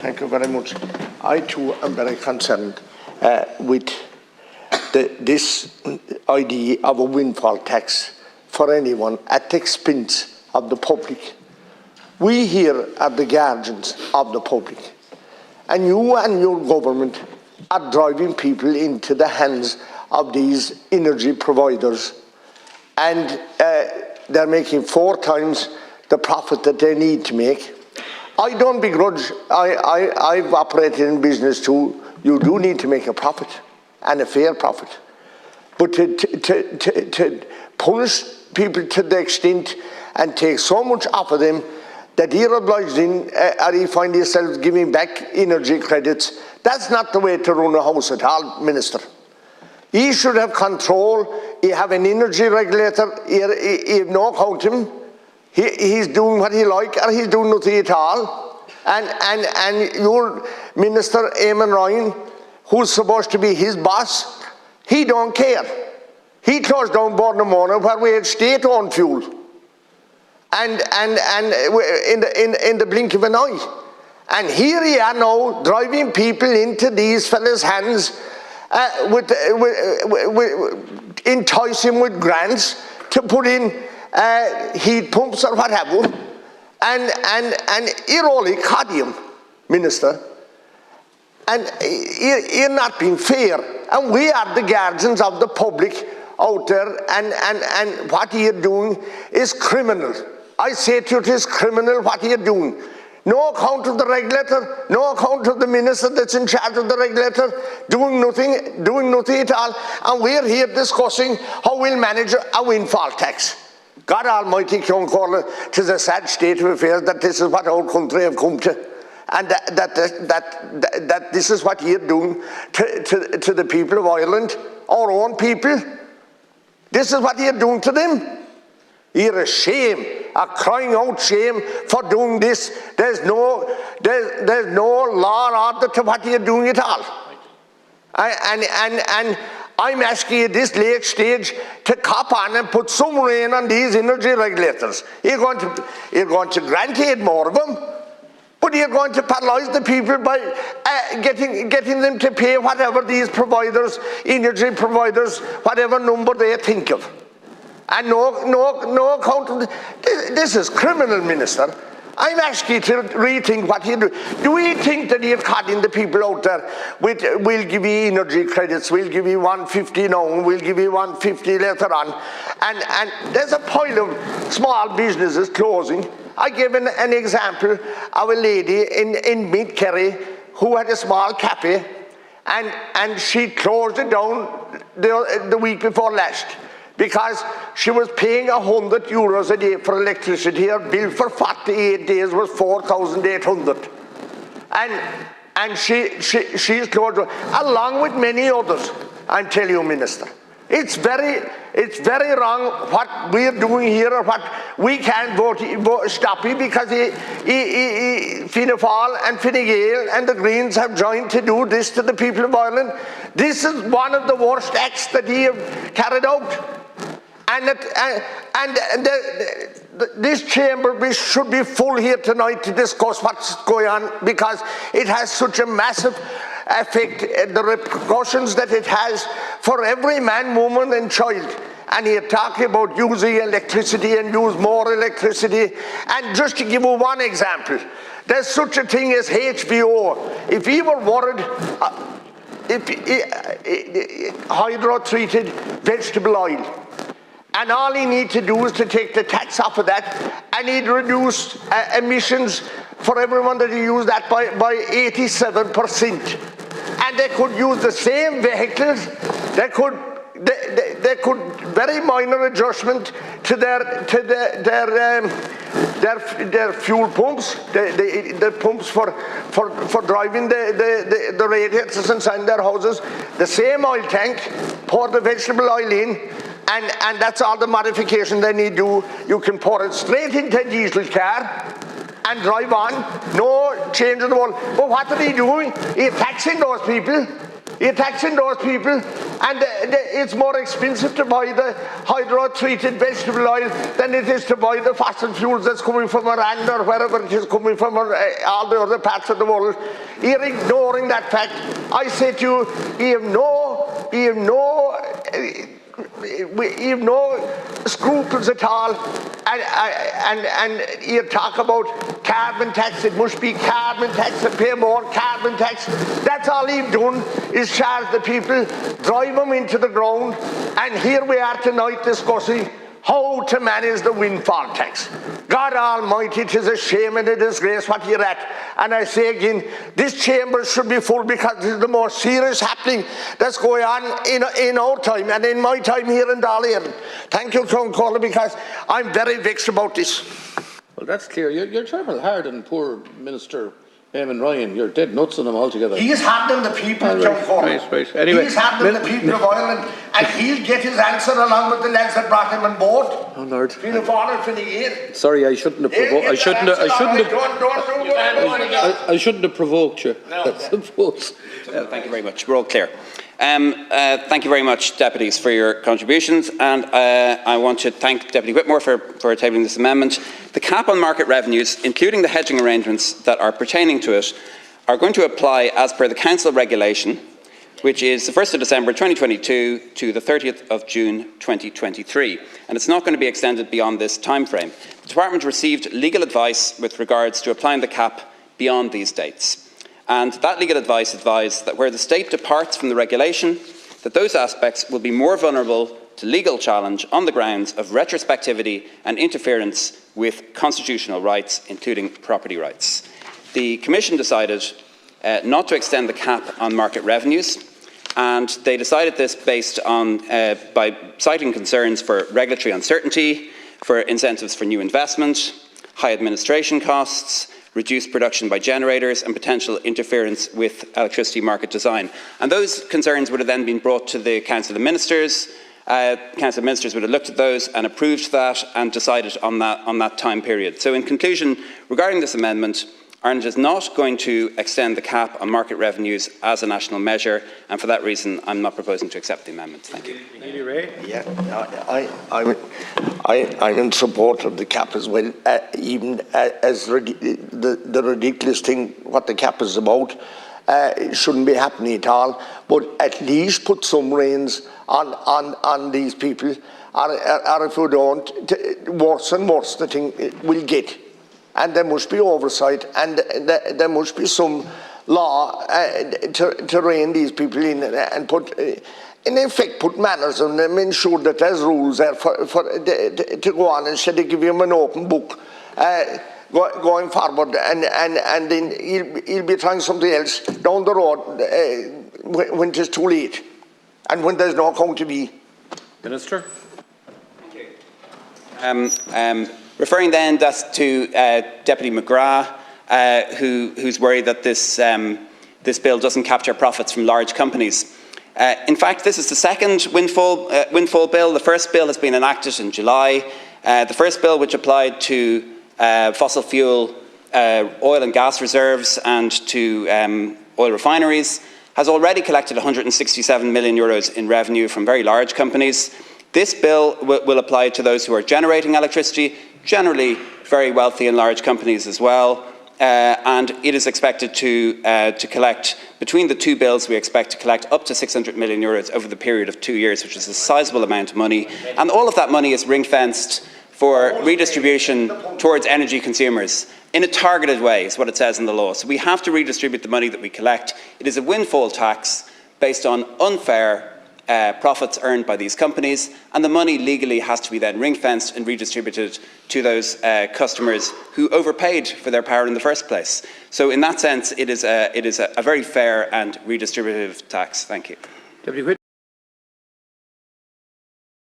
Thank you very much. I too am very concerned with this idea of a windfall tax for anyone at the expense of the public. We here are the guardians of the public, and you and your government are driving people into the hands of these energy providers, and they're making 4 times the profit that they need to make. I don't begrudge, I've operated in business too. You do need to make a profit, and a fair profit. But to punish people to the extent and take so much off of them that you're obliged in, or you find yourself giving back energy credits, that's not the way to run a house at all, Minister. You should have control. You have an energy regulator. You have no account of him. He's doing what he likes, or he's doing nothing at all. And your Minister, Eamon Ryan, who's supposed to be his boss, he don't care. He closed down Bornemona where we had state-owned fuel. And in the blink of an eye. And here you are now driving people into these fellas' hands enticing with grants to put in heat pumps or what have you, and you're only cadmium, Minister, and you're not being fair. And we are the guardians of the public out there, and what you're doing is criminal. I say to you, it is criminal what you're doing. No account of the regulator, no account of the minister that's in charge of the regulator, doing nothing at all, and we're here discussing how we'll manage a windfall tax. God Almighty, John Corley, it is a sad state of affairs that this is what our country have come to, and that this is what you're doing to the people of Ireland, our own people. This is what you're doing to them. You're a shame, a crying out shame for doing this. There's no law or order to what you're doing at all. And I'm asking you this late stage to cop on and put some rein on these energy regulators. You're going to grant aid more of them, but you're going to paralyse the people by getting them to pay whatever these providers, energy providers, whatever number they think of. And no account of this is criminal, Minister. I'm asking you to rethink what you do. Do we think that you're cutting the people out there with, we'll give you energy credits, we'll give you 150 now, and we'll give you 150 later on. And there's a pile of small businesses closing. I gave an example of a lady in Mid-Kerry who had a small cafe, and she closed it down the week before last, because she was paying €100 a day for electricity. Her bill for 48 days was 4,800, and she's closed, along with many others. I tell you, Minister, it's very wrong what we're doing here, or what we can't stop it, because Fianna Fáil and Fine Gael and the Greens have joined to do this to the people of Ireland. This is one of the worst acts that he have carried out. This chamber should be full here tonight to discuss what's going on, because it has such a massive effect, the repercussions that it has for every man, woman and child. And you're talking about using electricity and use more electricity. And just to give you one example, there's such a thing as HBO. If you were worried, hydro-treated vegetable oil, and all he needs to do is to take the tax off of that, and he'd reduce emissions for everyone that he used that by 87%. And they could use the same vehicles. They could very minor adjustment to their fuel pumps, the pumps for driving the radiators inside their houses. The same oil tank, pour the vegetable oil in, and that's all the modification they need to do. You can pour it straight into a diesel car and drive on, no change in the world. But what are they doing? He's taxing those people. You're taxing those people, and it's more expensive to buy the hydro-treated vegetable oil than it is to buy the fossil fuels that's coming from Iran or wherever it is coming from, or all the other parts of the world. You're ignoring that fact. I say to you, you have no scruples at all, and you talk about carbon tax. It must be carbon tax and pay more carbon tax. That's all you've done, is charge the people, drive them into the ground, and here we are tonight discussing how to manage the windfall tax. God Almighty, it is a shame and a disgrace what you're at. And I say again, this chamber should be full, because this is the most serious happening that's going on in our time and in my time here in Dáil. Thank you, Councillor Corley, because I'm very vexed about this. Well, that's clear. You're terrible hard on poor Minister Eamon Ryan. You're dead nuts on him altogether. He's handling the people, Councillor Corley. Right. Anyway, he's handling the people of Ireland, and he'll get his answer along with the lads that brought him on board. Oh Lord. Sorry, I shouldn't have provoked. I shouldn't have provoked you. No. I suppose. Thank you very much. We're all clear. Thank you very much, deputies, for your contributions, and I want to thank Deputy Whitmore for tabling this amendment. The cap on market revenues, including the hedging arrangements that are pertaining to it, are going to apply as per the Council regulation, which is the 1st of December 2022 to the 30th of June 2023, and it's not going to be extended beyond this time frame. The Department received legal advice with regards to applying the cap beyond these dates. And that legal advice advised that where the state departs from the regulation, that those aspects will be more vulnerable to legal challenge on the grounds of retrospectivity and interference with constitutional rights, including property rights. The Commission decided not to extend the cap on market revenues, and they decided this based on by citing concerns for regulatory uncertainty, for incentives for new investment, high administration costs, reduced production by generators, and potential interference with electricity market design. And those concerns would have then been brought to the Council of Ministers. Council of Ministers would have looked at those and approved that and decided on that time period. So in conclusion, regarding this amendment, Ireland is not going to extend the cap on market revenues as a national measure, and for that reason I'm not proposing to accept the amendment. Thank you. Healy-Rae? Yeah, I'm in support of the cap as well, even as the ridiculous thing what the cap is about. It shouldn't be happening at all, but at least put some reins on these people, or if we don't, worse and worse the thing will get. And there must be oversight, and there must be some law to rein these people in, and put, in effect, put manners on them, ensure that there's rules there to go on, instead of giving them an open book going forward, and then he'll be trying something else down the road when it is too late, and when there's no account to be. Minister? Referring then to Deputy McGrath, who's worried that this bill doesn't capture profits from large companies. In fact, this is the second windfall bill. The first bill has been enacted in July. The first bill, which applied to fossil fuel oil and gas reserves and to oil refineries, has already collected €167 million in revenue from very large companies. This bill will apply to those who are generating electricity, generally very wealthy and large companies as well, and it is expected to collect, between the two bills, we expect to collect up to €600 million over the period of 2 years, which is a sizable amount of money, and all of that money is ring-fenced for redistribution towards energy consumers in a targeted way, is what it says in the law. So we have to redistribute the money that we collect. It is a windfall tax based on unfair profits earned by these companies, and the money legally has to be then ring-fenced and redistributed to those customers who overpaid for their power in the first place. So in that sense, it is a very fair and redistributive tax. Thank you.